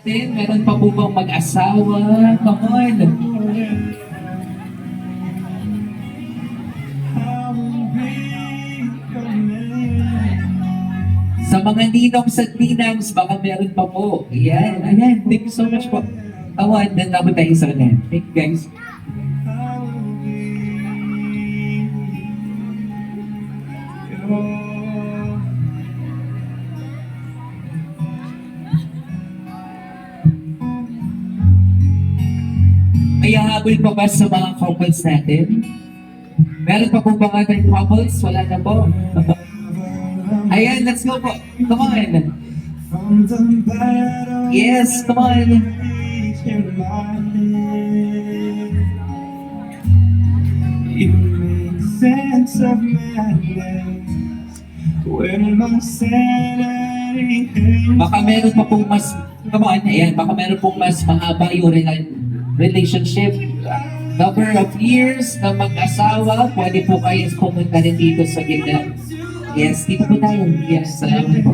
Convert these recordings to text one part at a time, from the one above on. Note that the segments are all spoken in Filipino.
natin, meron pa po bang mag-asawa? Come on. Sa mga ninongs at ninangs, baka meron pa po. Ayan, ayan. Thank you so much po. Awan, dan naman tayo sa kanan. Thank you guys. May hahabol pa ba sa mga couples natin? Meron pa po bang other couples? Wala na po. Ayan, let's go po. Come on. Yes, come on. You make sense of madness when my sanity Baka meron pa pong mas, come on, ayan, baka meron pong mas mahaba yung relationship. Number of years na mag-asawa, pwede po kayo pumunta rin dito sa gitna. Yes, dito po tayo. Yes, salamat po.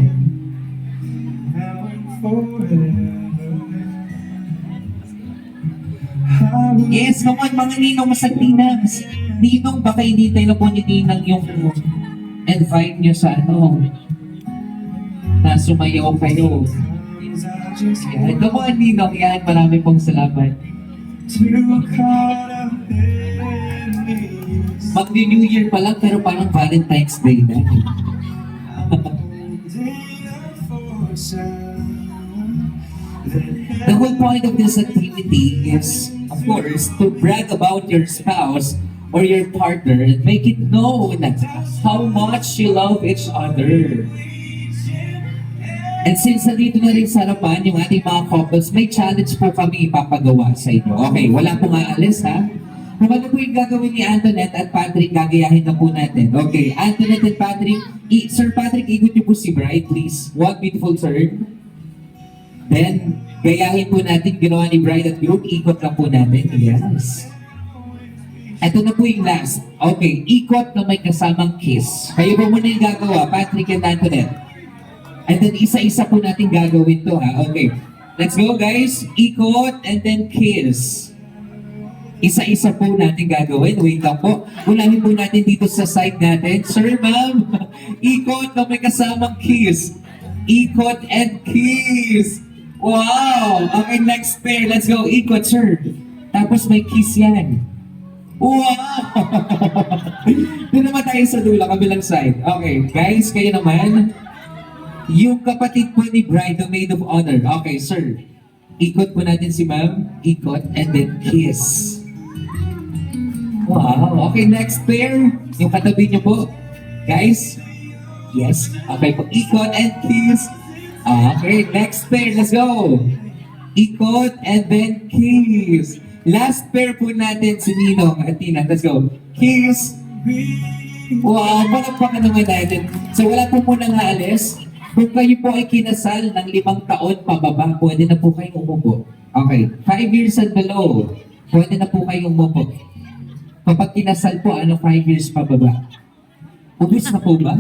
Yes, come on, mga ninong masagtinang. Ninong, baka hindi tayo na po ni Ninang yung invite nyo sa ano, na sumayaw kayo. Yan, come on, Ninong, yan, marami pong salamat. Mag-New Year pa lang, pero parang Valentine's Day na. The whole point of this activity is, of course, to brag about your spouse or your partner and make it known how much you love each other. And since nandito na rin sa harapan yung ating mga couples, may challenge po kami ipapagawa sa inyo. Okay, wala pong aalis ha. Kung ano po yung gagawin ni Antoinette at Patrick, gagayahin na po natin. Okay, Antoinette and Patrick, Sir Patrick, ikot niyo po si Bride, please. One beautiful turn. Then, gayahin po natin ginawa ni Bride at Group. Ikot lang po natin. Yes. Ito na po yung last. Okay, ikot na may kasamang kiss. Kayo ba muna yung gagawa, Patrick and Antoinette? And then isa-isa po natin gagawin to ha. Okay. Let's go guys. Ikot and then kiss. Isa-isa po natin gagawin. Wait lang po. Unahin po natin dito sa side natin. Sir, ma'am. Ikot na may kasamang kiss. Ikot and kiss. Wow! Okay, next pair. Let's go. Ikot, sir. Tapos may kiss yan. Wow! Doon naman tayo sa dulo, kabilang side. Okay, guys, kayo naman. Yung kapatid po ni Bride, the maid of honor. Okay, sir. Ikot po natin si ma'am. Ikot and then kiss. Wow. Okay, next pair. Yung katabi niyo po. Guys. Yes. Okay po. Ikot and kiss. Okay, next pair. Let's go. Ikot and then kiss. Last pair po natin si Ninong at Tina. Let's go. Kiss. Wow. Palakpakan naman natin. So wala po muna nga alis. Kung kayo po ay kinasal ng 5 taon pababa, pwede na po kayong umupo. Okay, 5 years and below, pwede na po kayong umupo. Kapag kinasal po, 5 years pababa? Ubus na po ba?